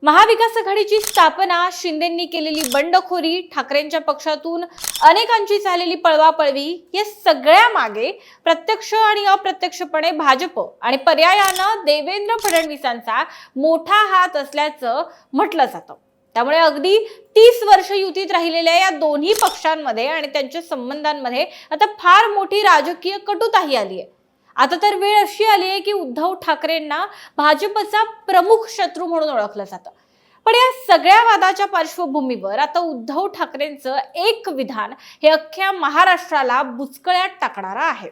महाविकास आघाडीची स्थापना, शिंदेंनी केलेली बंडखोरी, ठाकरेंच्या पक्षातून अनेकांची झालेली पळवापळवी, या सगळ्या मागे प्रत्यक्ष आणि अप्रत्यक्षपणे भाजप आणि पर्यायानं देवेंद्र फडणवीसांचा मोठा हात असल्याचं म्हटलं जातं। त्यामुळे अगदी 30 वर्ष युतीत राहिलेल्या या दोन्ही पक्षांमध्ये आणि त्यांच्या संबंधांमध्ये आता फार मोठी राजकीय कटुताही आली आहे। आता तर वेळ अशी आली आहे की उद्धव ठाकरेंना भाजपचा प्रमुख शत्रू म्हणून ओळखलं जातं। पण या सगळ्या वादाच्या पार्श्वभूमीवर आता उद्धव ठाकरेंचं एक विधान हे अख्ख्या महाराष्ट्राला बुचकळ्यात टाकणारं आहे।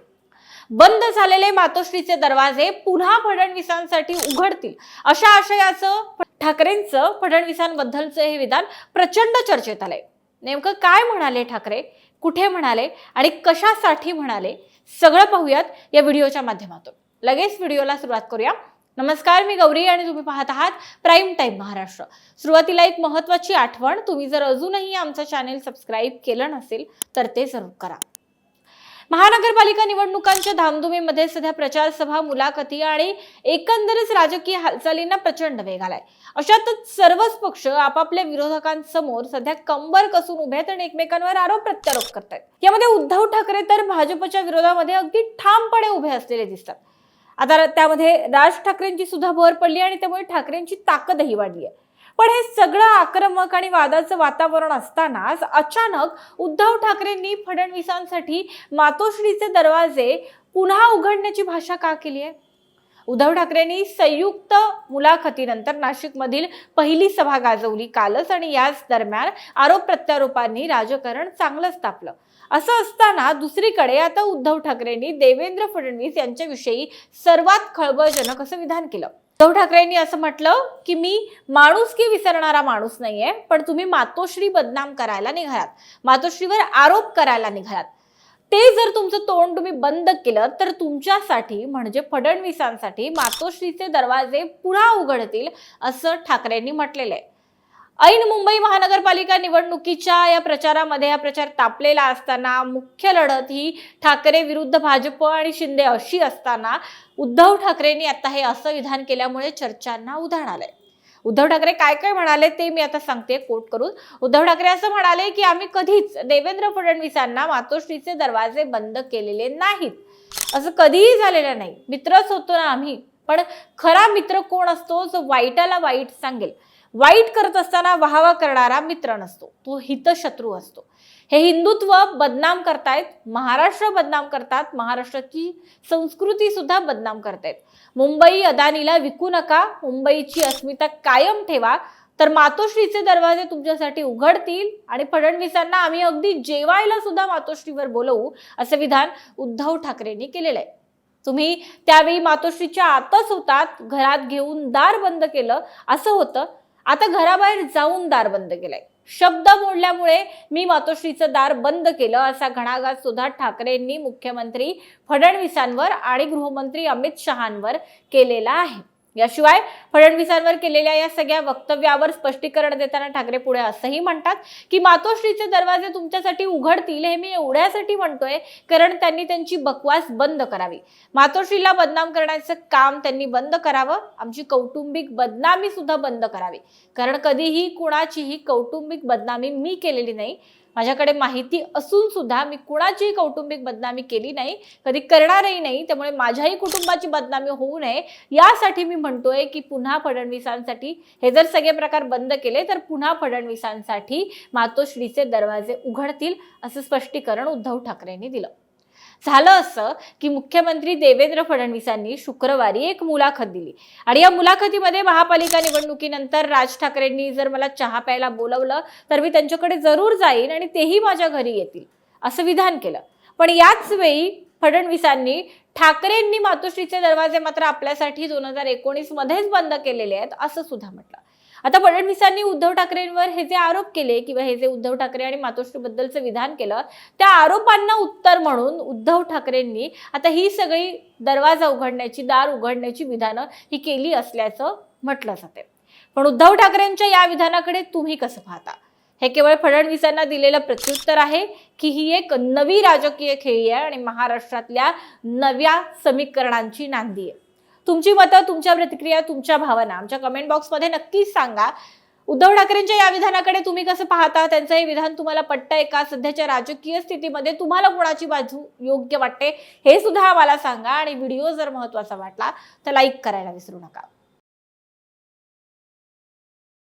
बंद झालेले मातोश्रीचे दरवाजे पुन्हा फडणवीसांसाठी उघडतील अशा आशयाचं ठाकरेंचं फडणवीसांबद्दलचं हे विधान प्रचंड चर्चेत आलंय। नेमकं काय म्हणाले ठाकरे, कुठे म्हणाले आणि कशासाठी म्हणाले, सगळं पाहूयात या व्हिडिओच्या माध्यमातून। लगेच व्हिडिओला सुरुवात करूया। नमस्कार, मी गौरी आणि तुम्ही पाहत आहात प्राइम टाइम महाराष्ट्र। सुरुवातीला एक महत्त्वाची आठवण, तुम्ही जर अजूनही आमचं चॅनल सबस्क्राइब केलं नसेल तर ते जरूर करा। महानगरपालिका निवडणुकांच्या धामधुमीमध्ये सध्या प्रचार सभा, मुलाखती आणि एकंदरच राजकीय हालचालींना प्रचंड वेग आलाय। अशातच सर्वच पक्ष आपापल्या विरोधकांसमोर सध्या कंबर कसून उभे आहेत आणि एकमेकांवर आरोप प्रत्यारोप करतायत। यामध्ये उद्धव ठाकरे तर भाजपच्या विरोधामध्ये अगदी ठामपणे उभे असलेले दिसतात। आता त्यामध्ये राज ठाकरेंची सुद्धा भर पडली आणि त्यामुळे ठाकरेंची ताकदही वाढली आहे। पण हे सगळं आक्रमक आणि वादाचं वातावरण असतानाच अचानक उद्धव ठाकरेंनी फडणवीसांसाठी मातोश्रीचे दरवाजे पुन्हा उघडण्याची भाषा का केली आहे? उद्धव ठाकरेंनी संयुक्त मुलाखतीनंतर नाशिकमधील पहिली सभा गाजवली कालच आणि याच दरम्यान आरोप प्रत्यारोपांनी राजकारण चांगलंच तापलं। असं असताना दुसरीकडे आता उद्धव ठाकरेंनी देवेंद्र फडणवीस यांच्याविषयी सर्वात खळबळजनक असं विधान केलं। उद्धव ठाकरेंनी असं म्हटलं की मी माणुसकी विसरणारा माणूस नाहीये, पण तुम्ही मातोश्री बदनाम करायला निघालात, मातोश्रीवर आरोप करायला निघालात। ते जर तुमचं तोंड तुम्ही बंद केलं तर तुमच्यासाठी म्हणजे फडणवीसांसाठी मातोश्रीचे दरवाजे पुन्हा उघडतील असं ठाकरेंनी म्हटलेलं आहे। ऐन मुंबई महानगरपालिका निवडणुकीच्या या प्रचारामध्ये हा प्रचार तापलेला असताना, मुख्य लढत ही ठाकरे विरुद्ध भाजप आणि शिंदे अशी असताना उद्धव ठाकरेंनी आता हे असं विधान केल्यामुळे चर्चांना उधाण आलंय। उद्धव ठाकरे काय काय म्हणाले ते मी आता सांगते कोट करून। उद्धव ठाकरे असं म्हणाले की आम्ही कधीच देवेंद्र फडणवीसांना मातोश्रीचे दरवाजे बंद केलेले नाहीत, असं कधीही झालेलं नाही। मित्रच होतो ना आम्ही, पण खरा मित्र कोण असतो? जो वाईटाला वाईट सांगेल। वाईट करत असताना वाहवा करणारा मित्र नसतो, तो हितशत्रू असतो। हे हिंदुत्व बदनाम करतायत, महाराष्ट्र बदनाम करतात, महाराष्ट्राची संस्कृती सुद्धा बदनाम करतायत। मुंबई अदानीला विकू नका, मुंबईची अस्मिता कायम ठेवा, तर मातोश्रीचे दरवाजे तुमच्यासाठी उघडतील आणि फडणवीसांना आम्ही अगदी जेवायला सुद्धा मातोश्रीवर बोलवू, असं विधान उद्धव ठाकरेंनी केलेलं आहे। तुम्ही त्यावेळी मातोश्रीच्या आतच होतात, घरात घेऊन दार बंद केलं असं होतं। आता घराबाहेर जाऊन दार बंद केलंय। शब्द मोडल्यामुळे मी मातोश्रीचं दार बंद केलं असा घणाघात सुद्धा ठाकरेंनी मुख्यमंत्री फडणवीसांवर आणि गृहमंत्री अमित शहांवर केलेला आहे। याशिवाय फडणवीसांवर केलेल्या या सगळ्या वक्तव्यावर स्पष्टीकरण देताना ठाकरे पुढे असंही म्हणतात की मातोश्रीचे दरवाजे तुमच्यासाठी उघडतील हे मी एवढ्यासाठी म्हणतोय कारण त्यांनी त्यांची बकवास बंद करावी, मातोश्रीला बदनाम करण्याचं काम त्यांनी बंद करावं, आमची कौटुंबिक बदनामी सुद्धा बंद करावी, कारण कधीही कुणाचीही कौटुंबिक बदनामी मी केलेली नाही। माझ्याकडे माहिती असून सुद्धा मी कुणाचीही कौटुंबिक बदनामी केली नाही, कधी करणारही नाही। त्यामुळे माझ्याही कुटुंबाची बदनामी होऊ नये यासाठी मी म्हणतोय की पुन्हा फडणवीसांसाठी हे जर सगळे प्रकार बंद केले तर पुन्हा फडणवीसांसाठी मातोश्रीचे दरवाजे उघडतील असं स्पष्टीकरण उद्धव ठाकरेंनी दिलं। झालं असं की मुख्यमंत्री देवेंद्र फडणवीसांनी शुक्रवारी एक मुलाखत दिली आणि या मुलाखतीमध्ये महापालिका निवडणुकीनंतर राज ठाकरेंनी जर मला चहा प्यायला बोलवलं तर मी त्यांच्याकडे जरूर जाईन आणि तेही माझ्या घरी येतील असं विधान केलं। पण याच वेळी फडणवीसांनी ठाकरेंनी मातोश्रीचे दरवाजे मात्र आपल्यासाठी 2019 मध्येच बंद केलेले आहेत असं सुद्धा म्हटलं। आता फडणवीसांनी उद्धव ठाकरेंवर हे जे आरोप केले किंवा हे जे उद्धव ठाकरे आणि मातोश्रीबद्दलचं विधान केलं त्या आरोपांना उत्तर म्हणून उद्धव ठाकरेंनी आता ही सगळी दरवाजा उघडण्याची, दार उघडण्याची विधानं ही केली असल्याचं म्हटलं जाते। पण उद्धव ठाकरेंच्या या विधानाकडे तुम्ही कसं पाहता? हे केवळ फडणवीसांना दिलेलं प्रत्युत्तर आहे की ही एक नवी राजकीय खेळी आहे आणि महाराष्ट्रातल्या नव्या समीकरणांची नांदी आहे? तुमची मतं, तुमच्या प्रतिक्रिया, तुमच्या भावना आमच्या कमेंट बॉक्समध्ये नक्कीच सांगा. उद्धव ठाकरेंच्या या विधानाकडे तुम्ही कसं पाहता? त्यांचं हे विधान तुम्हाला पटतंय का? सध्याच्या राजकीय स्थितीमध्ये तुम्हाला कोणाची बाजू योग्य वाटते हे सुद्धा आम्हाला सांगा. आणि व्हिडिओ जर महत्त्वाचा वाटला तर लाईक करायला विसरू नका.